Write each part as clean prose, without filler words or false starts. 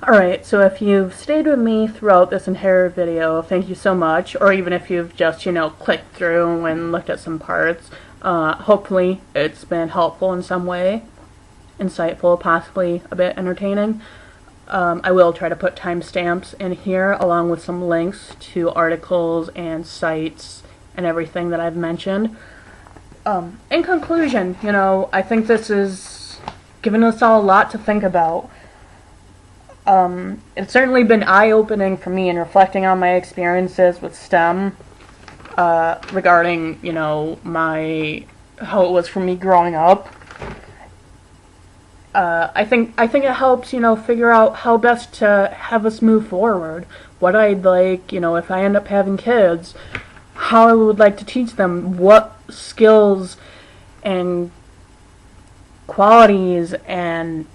Alright, so if you've stayed with me throughout this entire video, thank you so much. Or even if you've just, clicked through and looked at some parts, hopefully it's been helpful in some way, insightful, possibly a bit entertaining. I will try to put timestamps in here along with some links to articles and sites and everything that I've mentioned. In conclusion, I think this is giving us all a lot to think about. It's certainly been eye-opening for me in reflecting on my experiences with STEM, regarding, how it was for me growing up. I think it helps, figure out how best to have us move forward. What I'd like, if I end up having kids, how I would like to teach them, what skills and qualities and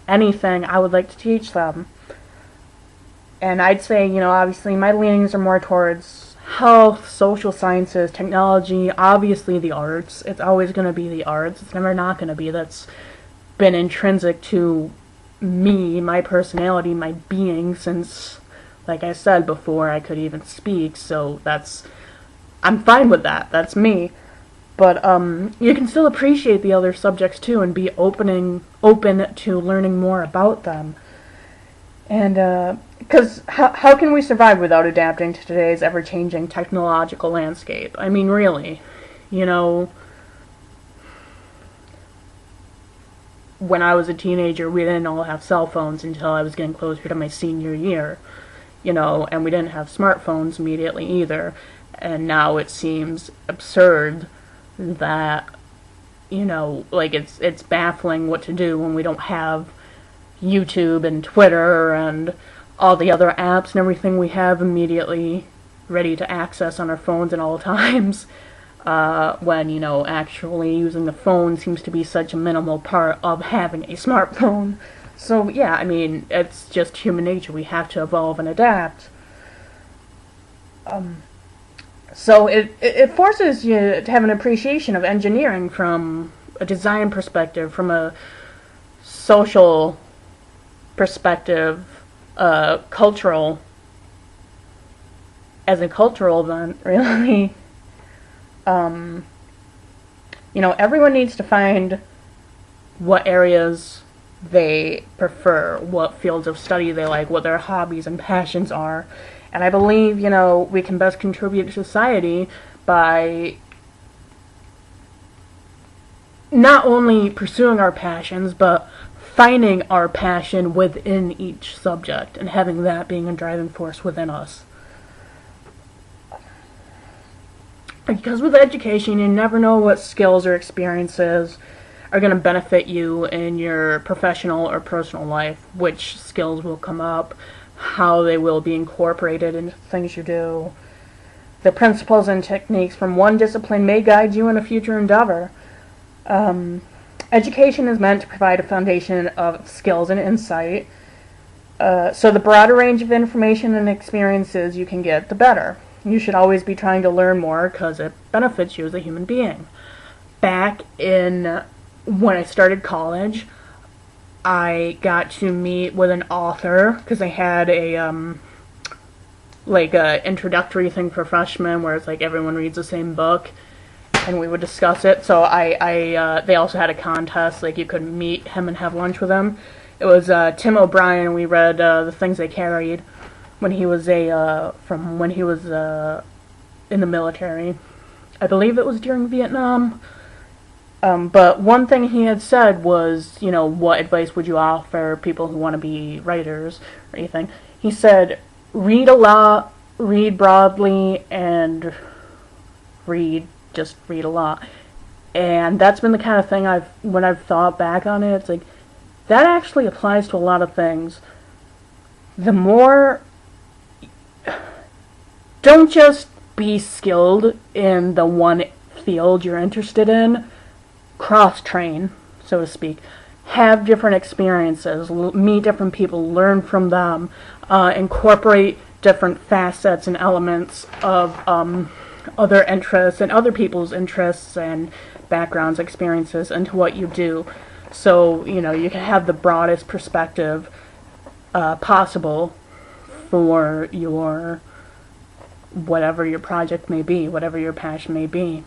anything I would like to teach them. And I'd say, obviously my leanings are more towards health, social sciences, technology, obviously the arts. It's always going to be the arts. It's never not going to be. That's been intrinsic to me, my personality, my being since, like I said before, I could even speak, so I'm fine with that. That's me. But you can still appreciate the other subjects too and be open to learning more about them. And because how can we survive without adapting to today's ever-changing technological landscape? I mean, really, when I was a teenager, we didn't all have cell phones until I was getting closer to my senior year, and we didn't have smartphones immediately either. And now it seems absurd that, it's baffling what to do when we don't have YouTube and Twitter and all the other apps and everything we have immediately ready to access on our phones at all times. When, actually using the phone seems to be such a minimal part of having a smartphone. So, yeah, I mean, it's just human nature. We have to evolve and adapt. So it forces you to have an appreciation of engineering from a design perspective, from a social perspective, cultural, as a cultural event, really. Everyone needs to find what areas they prefer, what fields of study they like, what their hobbies and passions are. And I believe, we can best contribute to society by not only pursuing our passions, but finding our passion within each subject and having that being a driving force within us. Because with education, you never know what skills or experiences are going to benefit you in your professional or personal life, which skills will come up, how they will be incorporated into things you do. The principles and techniques from one discipline may guide you in a future endeavor. Education is meant to provide a foundation of skills and insight, so the broader range of information and experiences you can get, the better. You should always be trying to learn more because it benefits you as a human being. Back in when I started college, I got to meet with an author because I had a introductory thing for freshmen where it's like everyone reads the same book and we would discuss it. So they also had a contest, like you could meet him and have lunch with him. It was Tim O'Brien, and we read The Things They Carried when he was in the military. I believe it was during Vietnam. But one thing he had said was, what advice would you offer people who want to be writers or anything? He said, read a lot, read broadly, and just read a lot. And that's been the kind of thing when I've thought back on it, it's like, that actually applies to a lot of things. The more, don't just be skilled in the one field you're interested in, cross-train, so to speak. Have different experiences, meet different people, learn from them, incorporate different facets and elements of other interests and other people's interests and backgrounds, experiences into what you do. So, you can have the broadest perspective possible for your whatever your project may be, whatever your passion may be.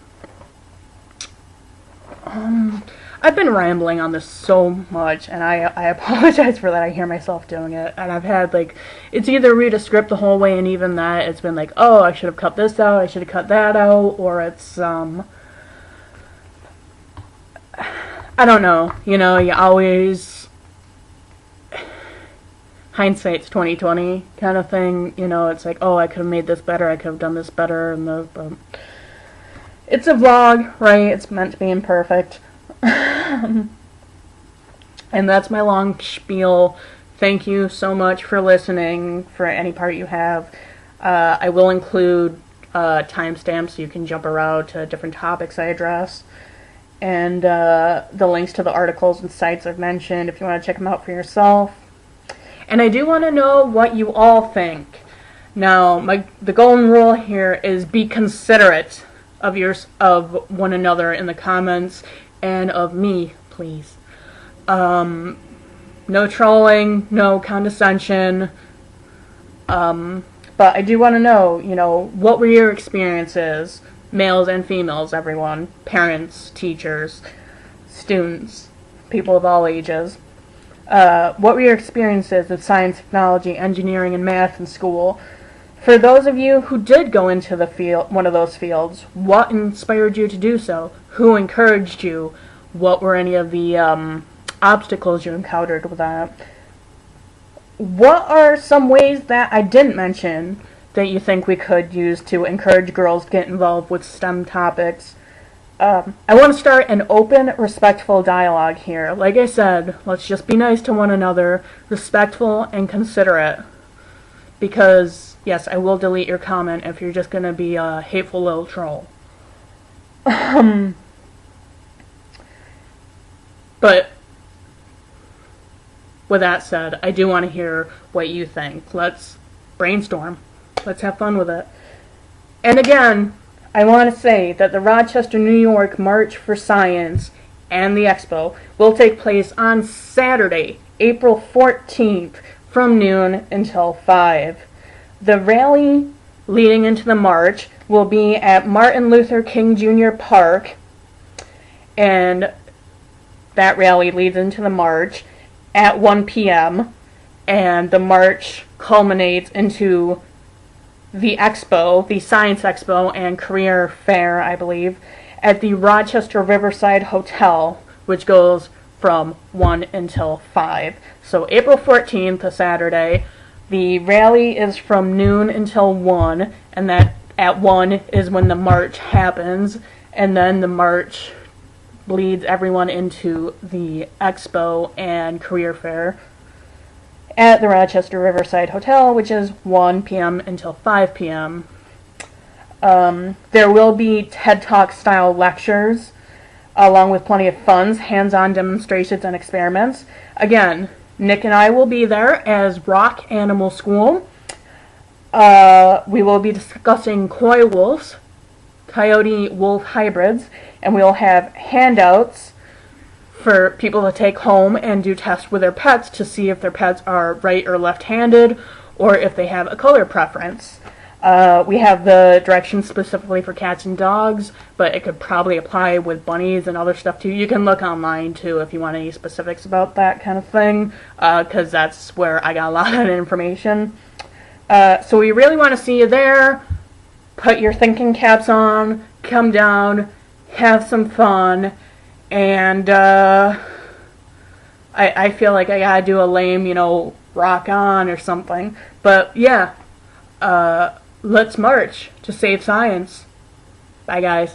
I've been rambling on this so much, and I apologize for that. I hear myself doing it, and I've had, like, it's either read a script the whole way, and even that, it's been like, oh, I should have cut this out, I should have cut that out, or it's, I don't know, you know, you always, hindsight's 20/20 kind of thing, you know, it's like, oh, I could have made this better, I could have done this better, and it's a vlog, right? It's meant to be imperfect. And that's my long spiel. Thank you so much for listening, for any part you have. I will include timestamps so you can jump around to different topics I address. And the links to the articles and sites I've mentioned if you want to check them out for yourself. And I do want to know what you all think. Now, the golden rule here is be considerate of one another in the comments, and of me, please. No trolling, no condescension. But I do want to know, you know, what were your experiences, males and females, everyone, parents, teachers, students, people of all ages. What were your experiences with science, technology, engineering, and math in school? For those of you who did go into the field, one of those fields, what inspired you to do so? Who encouraged you? What were any of the obstacles you encountered with that? What are some ways that I didn't mention that you think we could use to encourage girls to get involved with STEM topics? I want to start an open, respectful dialogue here. Like I said, let's just be nice to one another, respectful and considerate. Because, yes, I will delete your comment if you're just going to be a hateful little troll. But, with that said, I do want to hear what you think. Let's brainstorm. Let's have fun with it. And again, I want to say that the Rochester, New York March for Science and the Expo will take place on Saturday, April 14th, from noon until 5. The rally leading into the march will be at Martin Luther King Jr. Park, and that rally leads into the march at 1 p.m., and the march culminates into the expo, the Science Expo and Career Fair, I believe, at the Rochester Riverside Hotel, which goes from 1 until 5. So April 14th, a Saturday, the rally is from noon until 1, and that at 1 is when the march happens, and then the march leads everyone into the expo and career fair at the Rochester Riverside Hotel, which is 1 p.m. until 5 p.m. There will be TED Talk style lectures, along with plenty of fun, hands-on demonstrations and experiments. Again, Nick and I will be there as ROC Animal School. We will be discussing coy wolves, coyote-wolf hybrids, and we'll have handouts for people to take home and do tests with their pets to see if their pets are right or left-handed, or if they have a color preference. We have the directions specifically for cats and dogs, but it could probably apply with bunnies and other stuff too. You can look online too if you want any specifics about that kind of thing, because that's where I got a lot of information. So we really want to see you there. Put your thinking caps on, come down, have some fun, and I feel like I gotta do a lame, you know, rock on or something. But yeah, let's march to save science. Bye, guys.